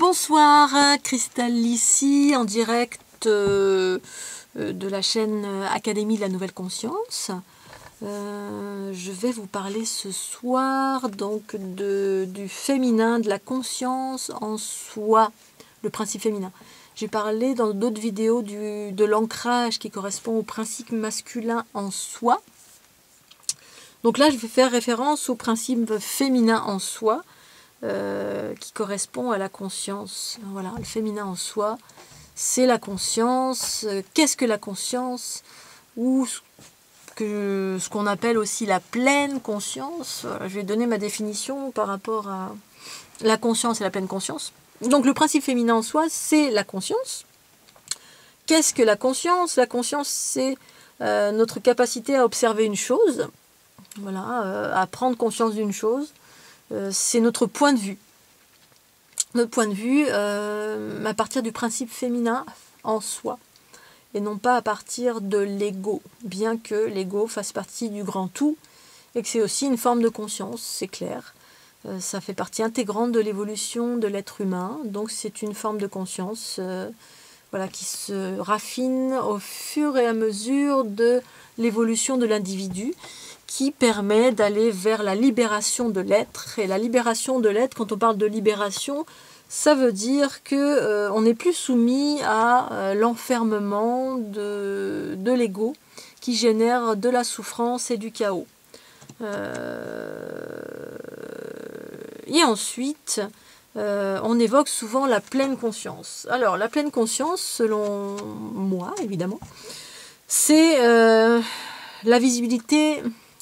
Bonsoir, Cristal ici, en direct de la chaîne Académie de la Nouvelle Conscience. Je vais vous parler ce soir donc du féminin, de la conscience en soi, le principe féminin. J'ai parlé dans d'autres vidéos de l'ancrage qui correspond au principe masculin en soi. Donc là, je vais faire référence au principe féminin en soi, qui correspond à la conscience. Voilà, le féminin en soi, c'est la conscience. Qu'est-ce que la conscience? Ou ce qu'on appelle aussi la pleine conscience. Voilà, je vais donner ma définition par rapport à la conscience et la pleine conscience. Donc le principe féminin en soi, c'est la conscience. Qu'est-ce que la conscience? La conscience, c'est notre capacité à observer une chose, voilà, à prendre conscience d'une chose. C'est notre point de vue. Notre point de vue à partir du principe féminin en soi. Et non pas à partir de l'ego. Bien que l'ego fasse partie du grand tout. Et que c'est aussi une forme de conscience, c'est clair. Ça fait partie intégrante de l'évolution de l'être humain. Donc c'est une forme de conscience voilà, qui se raffine au fur et à mesure de l'évolution de l'individu, qui permet d'aller vers la libération de l'être. Et la libération de l'être, quand on parle de libération, ça veut dire qu'on n'est plus soumis à l'enfermement de l'ego qui génère de la souffrance et du chaos. Et ensuite, on évoque souvent la pleine conscience. Alors, la pleine conscience, selon moi, évidemment, c'est la visibilité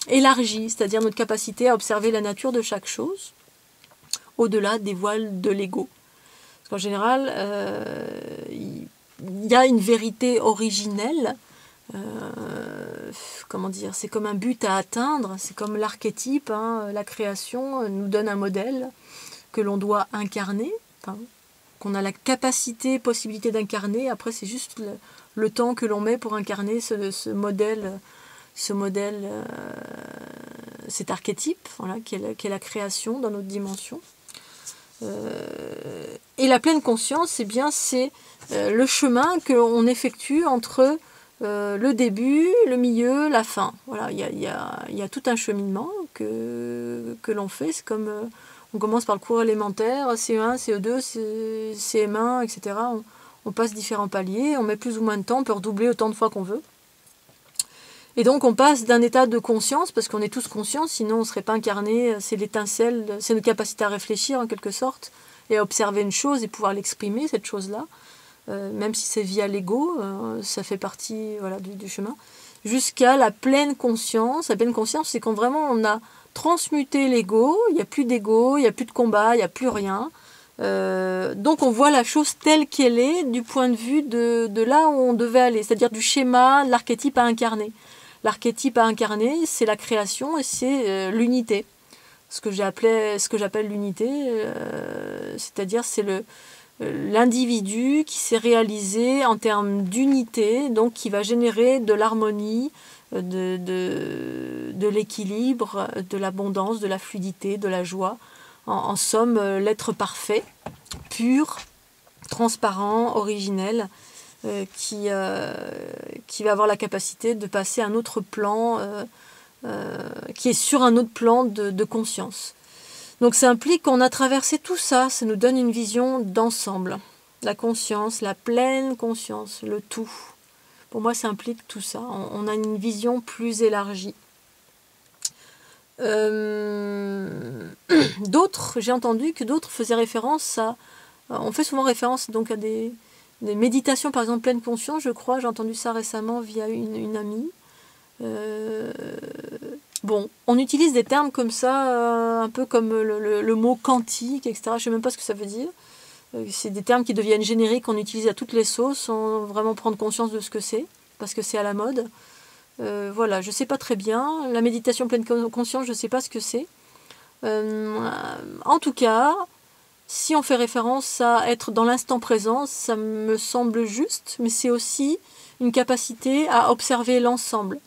élargie, c'est-à-dire notre capacité à observer la nature de chaque chose, au-delà des voiles de l'ego. Parce qu'en général, il y a une vérité originelle, comment dire, c'est comme un but à atteindre, c'est comme l'archétype, hein, la création nous donne un modèle que l'on doit incarner, hein, qu'on a la capacité, possibilité d'incarner, après c'est juste le temps que l'on met pour incarner ce modèle, cet archétype, voilà, qui est la création dans notre dimension. Et la pleine conscience, eh bien, c'est le chemin que l'on effectue entre le début, le milieu, la fin. Voilà, il y a tout un cheminement que l'on fait. C'est comme on commence par le cours élémentaire, CE1, CE2, CM1, etc. On passe différents paliers, on met plus ou moins de temps, on peut redoubler autant de fois qu'on veut. Et donc on passe d'un état de conscience, parce qu'on est tous conscients, sinon on ne serait pas incarné, c'est l'étincelle, c'est notre capacité à réfléchir en quelque sorte, et à observer une chose et pouvoir l'exprimer, cette chose-là, même si c'est via l'ego, ça fait partie voilà, du chemin, jusqu'à la pleine conscience. La pleine conscience, c'est quand vraiment on a transmuté l'ego, il n'y a plus d'ego, il n'y a plus de combat, il n'y a plus rien. Donc on voit la chose telle qu'elle est du point de vue de là où on devait aller, c'est-à-dire du schéma, de l'archétype à incarner. L'archétype à incarner, c'est la création et c'est l'unité. Ce que j'appelle l'unité, c'est-à-dire c'est l'individu qui s'est réalisé en termes d'unité, donc qui va générer de l'harmonie, de l'équilibre, de l'abondance, de la fluidité, de la joie. En somme, l'être parfait, pur, transparent, originel, qui va avoir la capacité de passer à un autre plan, qui est sur un autre plan de conscience. Donc ça implique qu'on a traversé tout ça, ça nous donne une vision d'ensemble. La conscience, la pleine conscience, le tout. Pour moi, ça implique tout ça. On a une vision plus élargie. D'autres, j'ai entendu que d'autres faisaient référence à... On fait souvent référence donc à des méditations, par exemple, pleine conscience, je crois. J'ai entendu ça récemment via une amie. Bon, on utilise des termes comme ça, un peu comme le mot quantique, etc. Je ne sais même pas ce que ça veut dire. C'est des termes qui deviennent génériques, on utilise à toutes les sauces sans vraiment prendre conscience de ce que c'est, parce que c'est à la mode. Voilà, je ne sais pas très bien. La méditation pleine conscience, je ne sais pas ce que c'est. En tout cas, si on fait référence à être dans l'instant présent, ça me semble juste, mais c'est aussi une capacité à observer l'ensemble.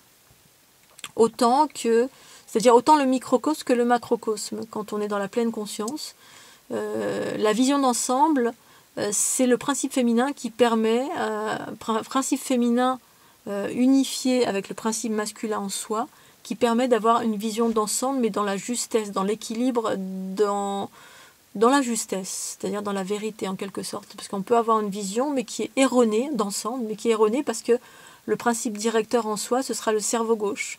C'est-à-dire autant le microcosme que le macrocosme, quand on est dans la pleine conscience. La vision d'ensemble c'est le principe féminin qui permet, principe féminin unifié avec le principe masculin en soi, qui permet d'avoir une vision d'ensemble, mais dans la justesse, dans l'équilibre, dans la justesse, c'est-à-dire dans la vérité en quelque sorte. Parce qu'on peut avoir une vision, mais qui est erronée d'ensemble, mais qui est erronée parce que le principe directeur en soi, ce sera le cerveau gauche.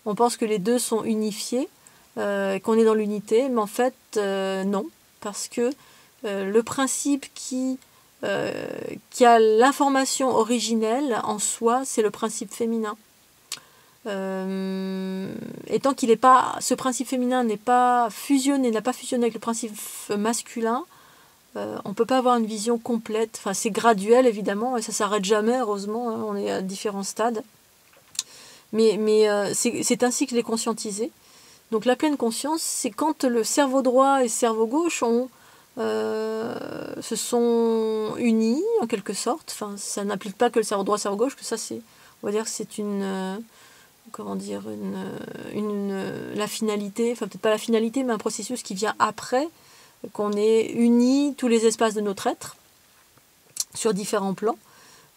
On pense que les deux sont unifiés, qu'on est dans l'unité, mais en fait, non. Parce que le principe qui a l'information originelle en soi, c'est le principe féminin. Et tant qu'il n'est pas, ce principe féminin n'est pas fusionné, n'a pas fusionné avec le principe masculin, on ne peut pas avoir une vision complète. Enfin, c'est graduel évidemment, et ça ne s'arrête jamais, heureusement, hein, on est à différents stades. Mais c'est ainsi que je l'ai conscientisé. Donc la pleine conscience, c'est quand le cerveau droit et le cerveau gauche se sont unis en quelque sorte. Enfin, ça n'implique pas que le cerveau droit et le cerveau gauche, que ça c'est, on va dire que c'est comment dire, la finalité, enfin peut-être pas la finalité, mais un processus qui vient après, qu'on ait uni tous les espaces de notre être sur différents plans,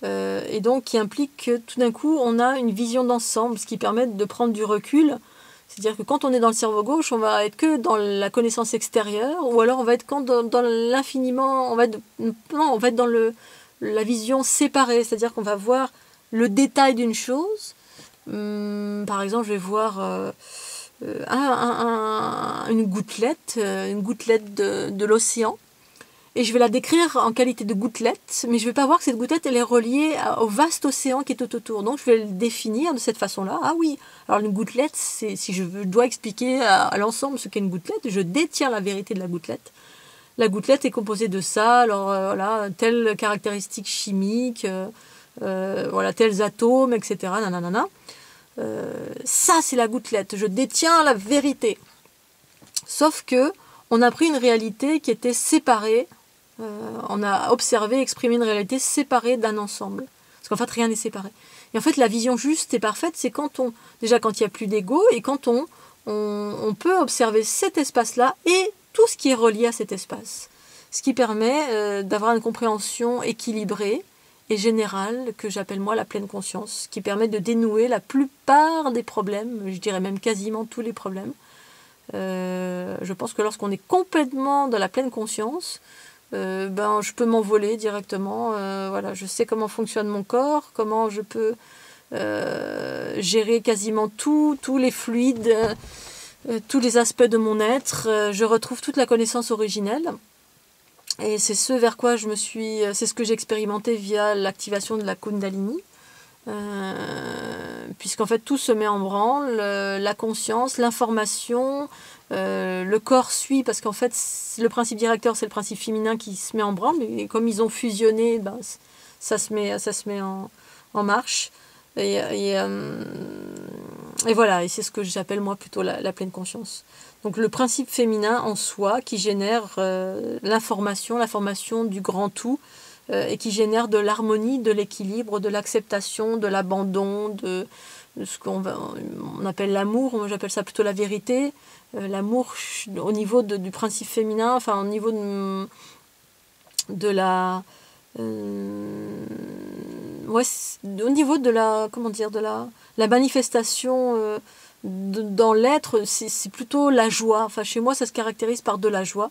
et donc qui implique que tout d'un coup on a une vision d'ensemble, ce qui permet de prendre du recul. C'est-à-dire que quand on est dans le cerveau gauche, on va être que dans la connaissance extérieure, ou alors on va être dans l'infiniment, on va être dans la vision séparée, c'est-à-dire qu'on va voir le détail d'une chose. Par exemple, je vais voir une gouttelette de l'océan, et je vais la décrire en qualité de gouttelette, mais je ne vais pas voir que cette gouttelette elle est reliée au vaste océan qui est tout autour. Donc je vais le définir de cette façon-là. Ah oui, alors une gouttelette, si je dois expliquer à l'ensemble ce qu'est une gouttelette, je détiens la vérité de la gouttelette. La gouttelette est composée de ça, alors voilà, telles caractéristiques chimiques, voilà, tels atomes, etc. Nanana. Ça c'est la gouttelette, je détiens la vérité. Sauf que on a pris une réalité qui était séparée, on a observé, exprimé une réalité séparée d'un ensemble. Parce qu'en fait rien n'est séparé. Et en fait la vision juste et parfaite, c'est quand il n'y a plus d'ego, et quand on peut observer cet espace-là et tout ce qui est relié à cet espace. Ce qui permet d'avoir une compréhension équilibrée et générale, que j'appelle moi la pleine conscience, qui permet de dénouer la plupart des problèmes, je dirais même quasiment tous les problèmes. Je pense que lorsqu'on est complètement dans la pleine conscience, je peux m'envoler directement. Voilà, je sais comment fonctionne mon corps, comment je peux gérer quasiment tous les fluides, tous les aspects de mon être. Je retrouve toute la connaissance originelle. Et c'est ce vers quoi c'est ce que j'ai expérimenté via l'activation de la Kundalini. Puisqu'en fait tout se met en branle, la conscience, l'information, le corps suit, parce qu'en fait le principe directeur c'est le principe féminin qui se met en branle, et comme ils ont fusionné, ça se met en marche, et voilà, et c'est ce que j'appelle moi plutôt la pleine conscience. Donc le principe féminin en soi qui génère l'information du grand tout, et qui génère de l'harmonie, de l'équilibre, de l'acceptation, de l'abandon, de ce qu'on appelle l'amour. Moi j'appelle ça plutôt la vérité. L'amour au niveau du principe féminin, enfin au niveau de la au niveau de la, comment dire, de la manifestation dans l'être, c'est plutôt la joie. Enfin chez moi ça se caractérise par de la joie,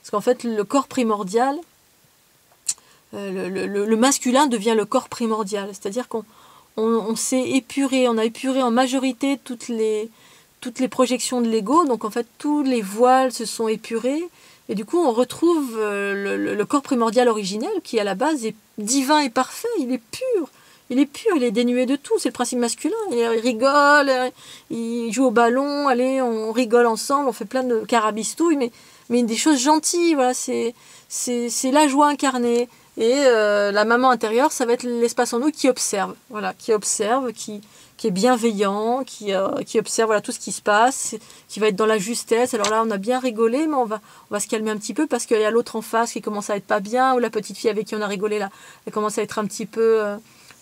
parce qu'en fait le corps primordial, le masculin devient le corps primordial, c'est-à-dire qu'on s'est épuré, on a épuré en majorité toutes les projections de l'ego, donc en fait tous les voiles se sont épurés, et du coup on retrouve le corps primordial originel qui à la base est divin et parfait, il est pur, il est dénué de tout, c'est le principe masculin, il rigole, il joue au ballon, allez on rigole ensemble, on fait plein de carabistouilles, mais des choses gentilles, voilà, c'est la joie incarnée. Et la maman intérieure, ça va être l'espace en nous qui observe, voilà, qui est bienveillant, qui observe voilà, tout ce qui se passe, qui va être dans la justesse. Alors là, on a bien rigolé, mais on va se calmer un petit peu parce qu'il y a l'autre en face qui commence à être pas bien, ou la petite fille avec qui on a rigolé là, elle commence à être un petit peu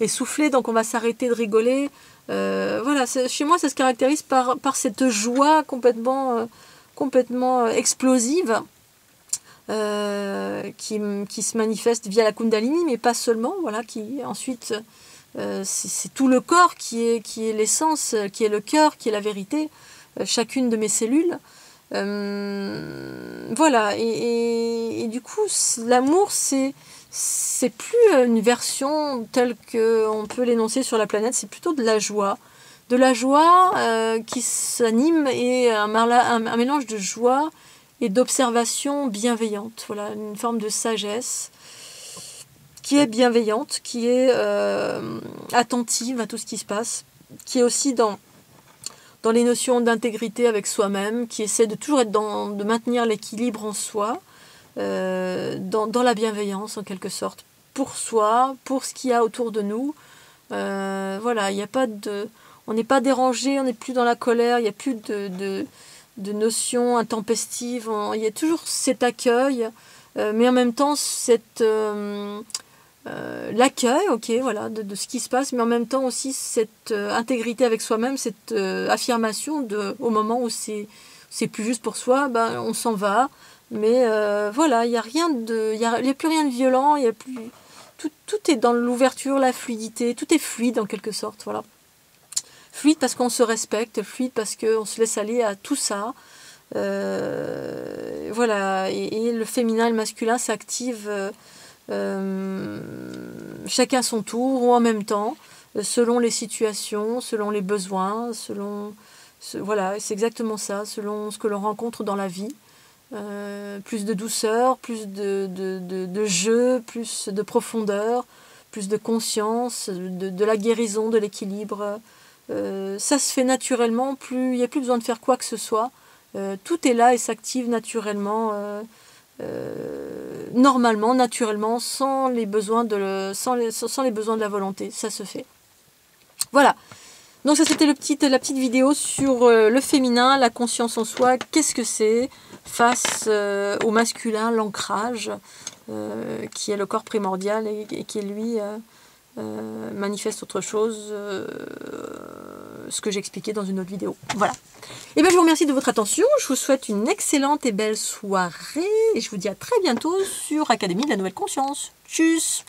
essoufflée, donc on va s'arrêter de rigoler. Voilà, chez moi, ça se caractérise par cette joie complètement explosive. qui se manifeste via la Kundalini, mais pas seulement, voilà, qui ensuite, c'est tout le corps qui est l'essence, qui est le cœur, qui est la vérité, chacune de mes cellules. Voilà, et du coup, l'amour, c'est plus une version telle qu'on peut l'énoncer sur la planète, c'est plutôt de la joie. De la joie qui s'anime et un mélange de joie et d'observation bienveillante. Voilà, une forme de sagesse qui est bienveillante, qui est attentive à tout ce qui se passe, qui est aussi dans les notions d'intégrité avec soi-même, qui essaie de toujours être de maintenir l'équilibre en soi, dans la bienveillance en quelque sorte, pour soi, pour ce qu'il y a autour de nous. Voilà, il n'y a pas on n'est pas dérangé, on n'est plus dans la colère, il n'y a plus de notions intempestives, il y a toujours cet accueil, mais en même temps l'accueil, ok, voilà, de ce qui se passe, mais en même temps aussi cette intégrité avec soi-même, cette affirmation au moment où c'est plus juste pour soi, ben, on s'en va, mais voilà, il n'y a plus rien de violent, il y a plus, tout est dans l'ouverture, la fluidité, tout est fluide en quelque sorte, voilà. Fluide parce qu'on se respecte, fluide parce qu'on se laisse aller à tout ça. Voilà, et le féminin et le masculin s'activent chacun à son tour ou en même temps, selon les situations, selon les besoins, voilà, c'est exactement ça, selon ce que l'on rencontre dans la vie. Plus de douceur, plus de jeu, plus de profondeur, plus de conscience, de la guérison, de l'équilibre. Ça se fait naturellement, il n'y a plus besoin de faire quoi que ce soit. Tout est là et s'active naturellement, normalement, naturellement, sans les besoins de la volonté. Ça se fait. Voilà. Donc ça c'était la petite vidéo sur le féminin, la conscience en soi, qu'est-ce que c'est face au masculin, l'ancrage, qui est le corps primordial et qui lui manifeste autre chose, ce que j'expliquais dans une autre vidéo. Voilà. Et bien je vous remercie de votre attention, je vous souhaite une excellente et belle soirée et je vous dis à très bientôt sur Académie de la Nouvelle Conscience. Tchuss.